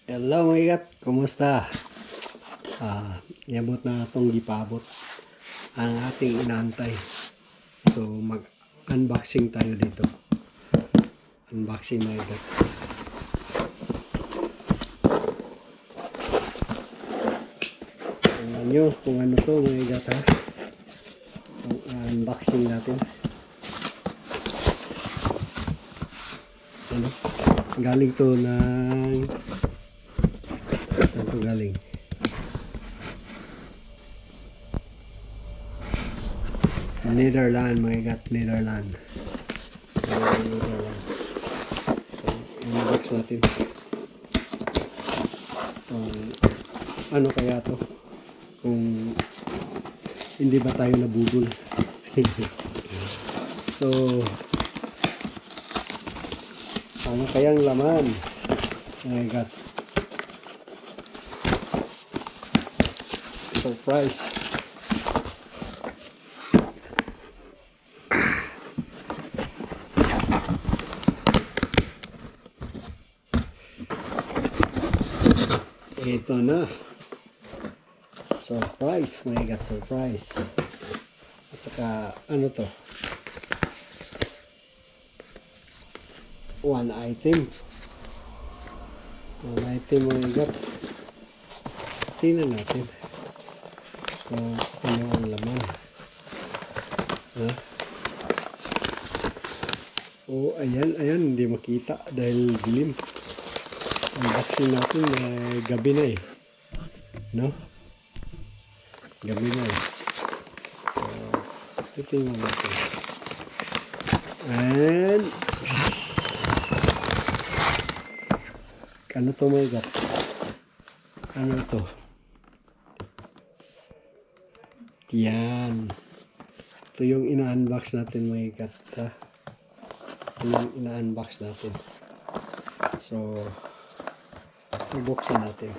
Hello mga ikat, kumusta? Niyabot na itong gipabot ang ating inaantay. So mag-unboxing tayo dito. Unboxing mga ikat. Tingnan nyo kung ano to mga ikat ha. Ang unboxing natin. Ano? Galing to ng... Saan to galing? Netherlands mga ikat, Netherlands. So, unbox natin. Ano kaya to? Kung hindi ba tayo nabudol? So, ano kayang laman? Oh my God. Surprise. Ito na. Surprise. Oh my God, surprise. At saka, ano to? One item. One item, oh my God. Tingnan natin kung ano ang laman. Ha? Oh, ayan, hindi makita dahil dilim. Unboxing natin gabi na eh. No? Gabi na eh. So, titingnan natin. And, ano to mga God? Ano to? Yan. Ito yung ina-unbox natin mga God. Ha? Ito yung ina-unbox natin. So, ibuksan natin.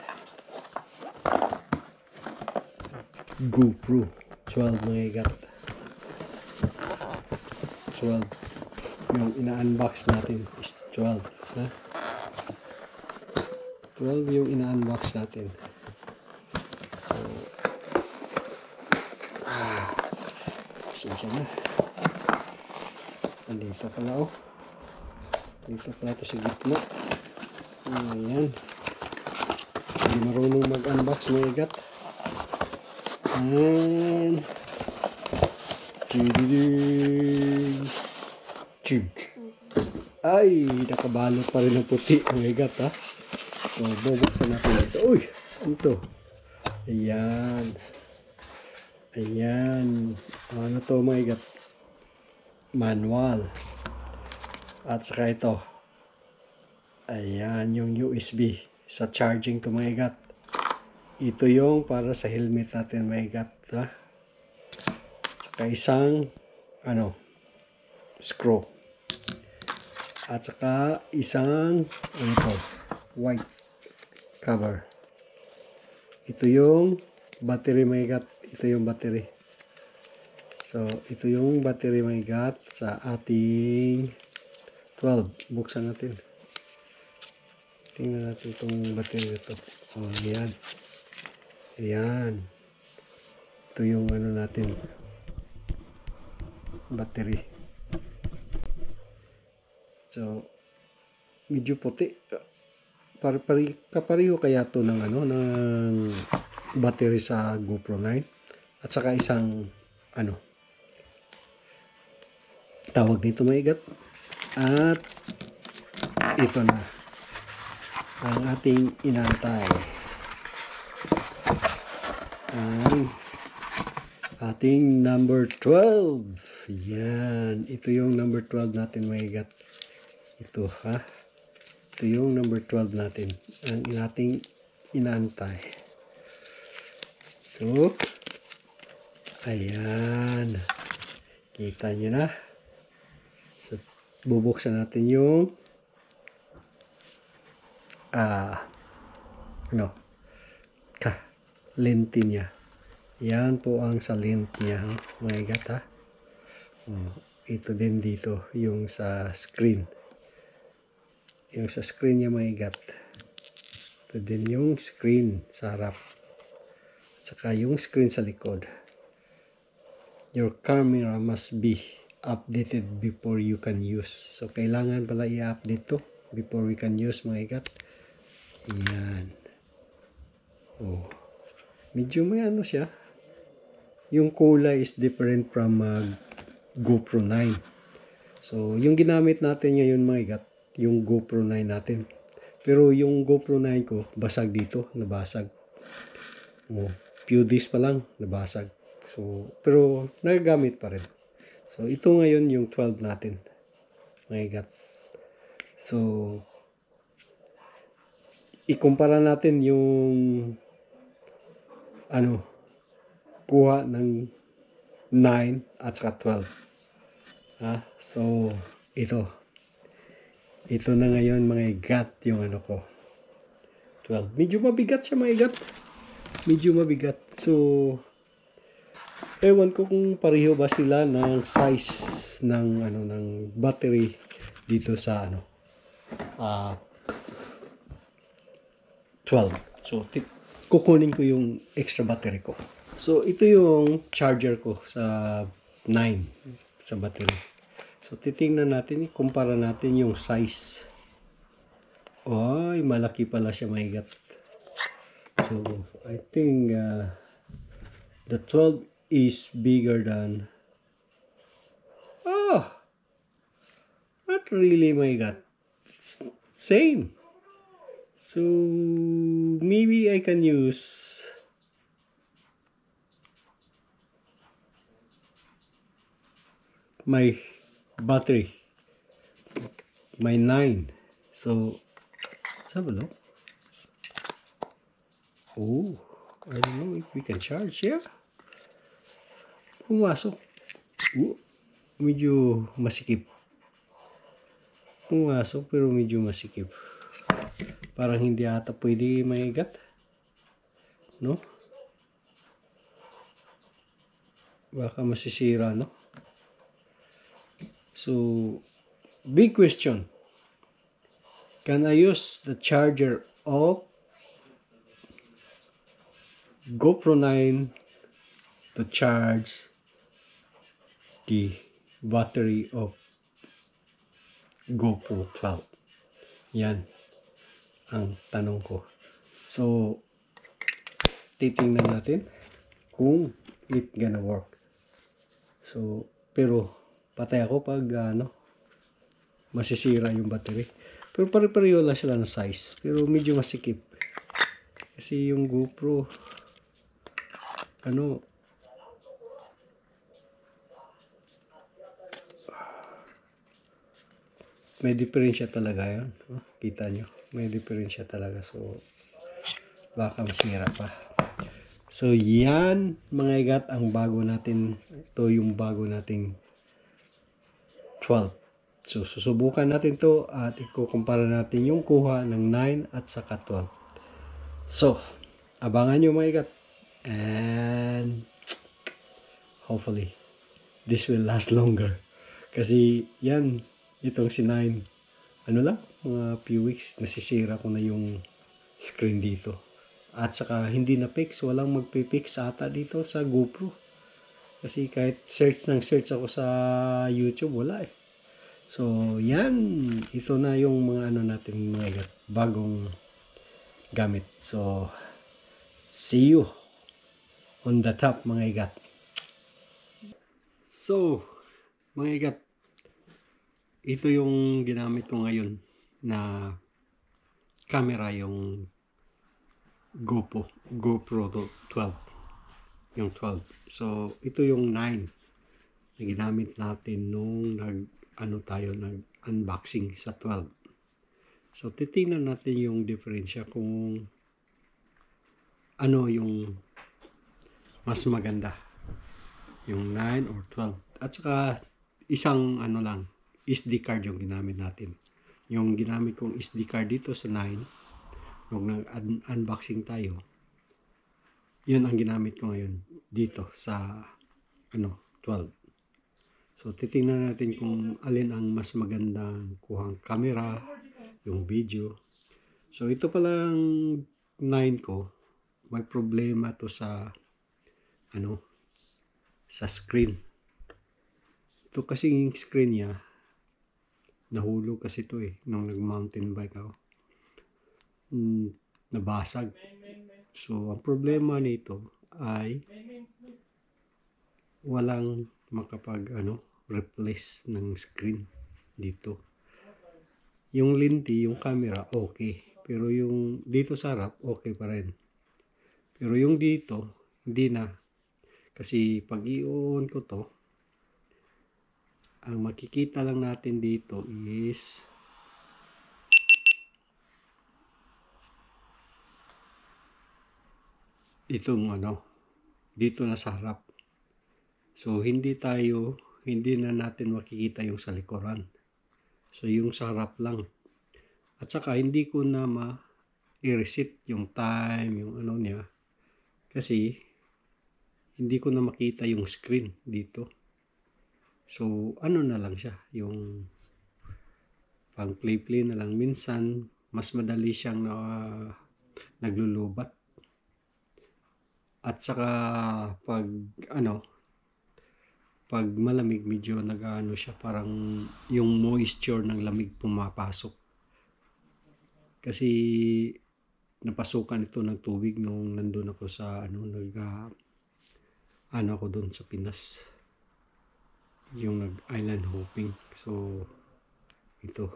GoPro 12 mga God. 12. Yung ina-unbox natin is 12. Ha? 12 yung ina-unbox natin. So, siya na. Andito pala oh. Dito pala ito sa gitna. Ayan. Hindi marunong mag-unbox mga ikat. And ay, nakabalot pa rin ng puti mga ikat ha. So, bubuksan natin ito. Uy, ito. Ayan. Ayan. Ano to mga ikat? Manual. At saka ito. Ayan yung USB sa charging to mga ikat. Ito yung para sa helmet natin mga ikat. Ha? Saka isang screw. At saka isang white cover. Ito yung battery mga ikat. Ito yung battery. So, ito yung battery mga ikat sa ating 12. Buksan natin. Tingnan natin itong battery ito. Oh, ayan. Ayan. Ito yung natin. Battery. So, medyo puti. Kapareho kaya to ng ng battery sa GoPro 9. At saka isang tawag nito maigat. At ito na ang ating inantay. Ang ating number 12. Yan. Ito yung number 12 natin maigat. Ito ha. Ito yung number 12 natin. Ang ating inantay. So, ayan. Kita nyo na. So, bubuksan natin yung lente niya. Yan po ang sa lente niya. My God ha. Ito din dito. Yung sa screen. Yung sa screen niya my God. Ito din yung screen sa harap. At saka yung screen sa likod. Your camera must be updated before you can use. So, kailangan pala i-update to before we can use, mga ikat. Yan. Oh. Medyo may ano siya. Yung kulay is different from GoPro 9. So, yung ginamit natin ngayon, mga ikat, yung GoPro 9 natin. Pero yung GoPro 9 ko, basag dito, nabasag. Oh, few days pa lang, nabasag. So, pero nagagamit pa rin. So, ito ngayon yung 12 natin. Mga ikat. So, ikumpara natin yung kuha ng 9 at saka 12. So, ito na ngayon mga igat yung ko. 12. Medyo mabigat siya mga igat. Medyo mabigat. So, ewan ko kung pareho ba sila ng size ng ng battery dito sa 12. So, kukunin ko yung extra battery ko. So, ito yung charger ko sa 9 sa battery. So, titingnan natin, kumpara natin yung size. Ay, malaki pala siya, my God. So, I think the 12 is bigger than not really, my God. It's same. So, maybe I can use my battery, my 9. So, let's have a look. Oh, I don't know if we can charge here. Pumasok. Medyo masikip. Pumasok pero medyo masikip. Parang hindi ata pwede maigat. No? Baka masisira, no? So, big question. Can I use the charger of GoPro 9 to charge the battery of GoPro 12? Yan ang tanong ko. So, titingnan natin kung it gonna work. So, pero patay ako pag masisira yung battery. Pero pare-pareho lang sila ng size. Pero medyo masikip. Kasi yung GoPro may diferensya talaga yun. Kita nyo, may diferensya talaga. So, baka masira pa. So, yan mga igat ang bago natin. Ito yung bago nating 12. So, susubukan natin to at ikukumpara natin yung kuha ng 9 at saka 12. So, abangan nyo mga igat. And, hopefully, this will last longer. Kasi, yan, itong si 9, mga few weeks, nasisira ko na yung screen dito. At saka hindi na fix, walang magpipix ata dito sa GoPro. Kasi kahit search ako sa YouTube, wala eh. So, yan, ito na yung mga natin, mga bagong gamit. So, see you on the top, mga igat. So, mga igat, ito yung ginamit ko ngayon na camera, yung GoPro 12. Yung 12. So, ito yung 9 na ginamit natin nung nag-unboxing sa 12. So, titingnan natin yung diferensya kung yung mas maganda. Yung 9 or 12. At saka, isang SD card yung ginamit natin. Yung ginamit kong SD card dito sa 9, nung nag-unboxing tayo, yun ang ginamit ko ngayon dito sa 12. So, titingnan natin kung alin ang mas magandang kuhang camera, yung video. So ito palang 9 ko, may problema to sa ano, sa screen. Ito kasi yung screen niya, nahulog kasi ito nung nag-mountain bike ako. Nabasag. So ang problema nito ay walang replace ng screen dito. Yung lenti, yung camera, okay. Pero yung dito sa harap, okay pa rin. Pero yung dito, hindi na. Kasi pag i-on ko to, ang makikita lang natin dito is itong dito na sa harap. So hindi na natin makikita yung sa likuran. So yung sa harap lang. At saka hindi ko na i-reset yung time, yung niya. Kasi hindi ko na makita yung screen dito. So na lang siya, yung pang play na lang. Minsan mas madali siyang naglulubat. At saka pag malamig, medyo siya, parang yung moisture ng lamig pumapasok. Kasi napasukan ito ng tubig nung nandun ako sa ako doon sa Pinas. Yung nag-island hopping. So ito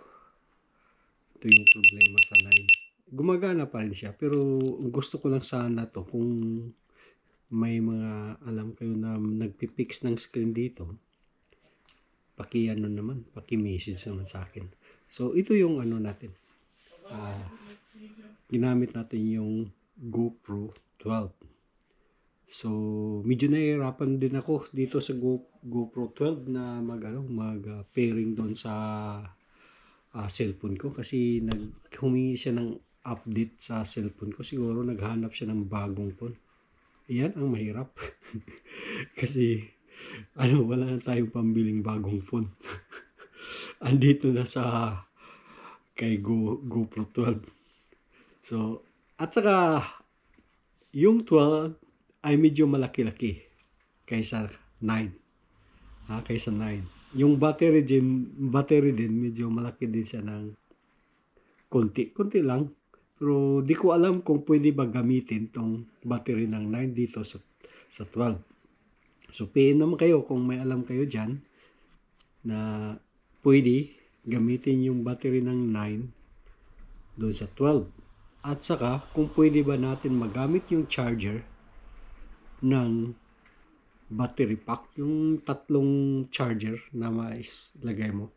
yung problema sa 9. Gumagana pa rin siya, pero gusto ko lang sana to kung may mga alam kayo na nagpipix ng screen dito, paki-message naman sa akin. So ito yung natin, ginamit natin yung GoPro 12. So medyo nahihirapan din ako dito sa GoPro 12 na pairing doon sa cellphone ko, kasi humingi siya ng update sa cellphone ko. Siguro naghanap siya ng bagong phone. Yan ang mahirap. Kasi wala na tayong pambiling bagong phone. Andito na sa kay GoPro 12. So, at saka yung 12 ay medyo malaki-laki kaysa 9. Kaysa 9. Yung battery din medyo malaki din siya ng konti lang. Pero di ko alam kung pwede ba gamitin tong battery ng 9 dito sa 12. So PM naman kayo kung may alam kayo dyan na pwede gamitin yung battery ng 9 doon sa 12. At saka kung pwede ba natin magamit yung charger ng battery pack, yung tatlong charger na lagay mo,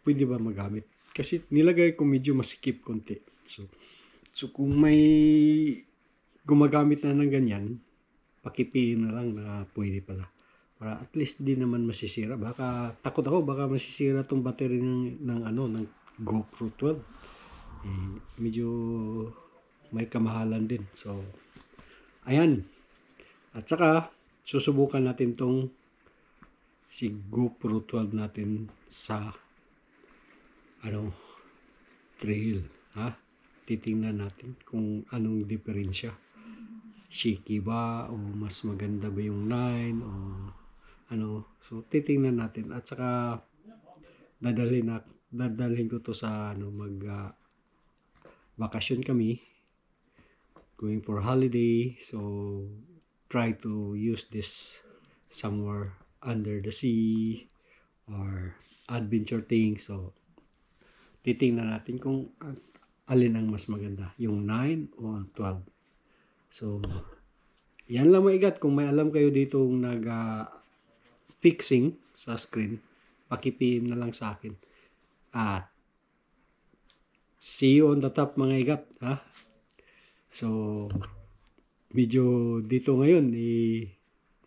pwede ba magamit? Kasi nilagay ko medyo masikip konti. So kung may gumagamit na ng ganyan, pakipiin na lang na pwede pala. Para at least di naman masisira. Takot ako, baka masisira tong battery ng GoPro 12. Medyo may kamahalan din. So, ayan. At saka, susubukan natin tong si GoPro 12 natin sa trail. Titingnan natin kung anong diferensya. Shaky ba o mas maganda ba yung 9 o so titingnan natin. At saka dadalhin ko to sa bakasyon kami, going for holiday. So try to use this somewhere under the sea or adventure thing. So titingnan natin kung alin ang mas maganda, yung 9 o 12. So, yan lang maigat. Kung may alam kayo dito fixing sa screen, paki-PM na lang sa akin. At see you on the top mga igat. So, medyo dito ngayon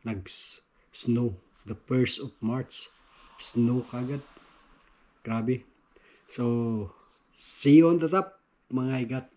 nag-snow. The 1st of March. Snow kagad. Grabe. So, see you on the top mga igat.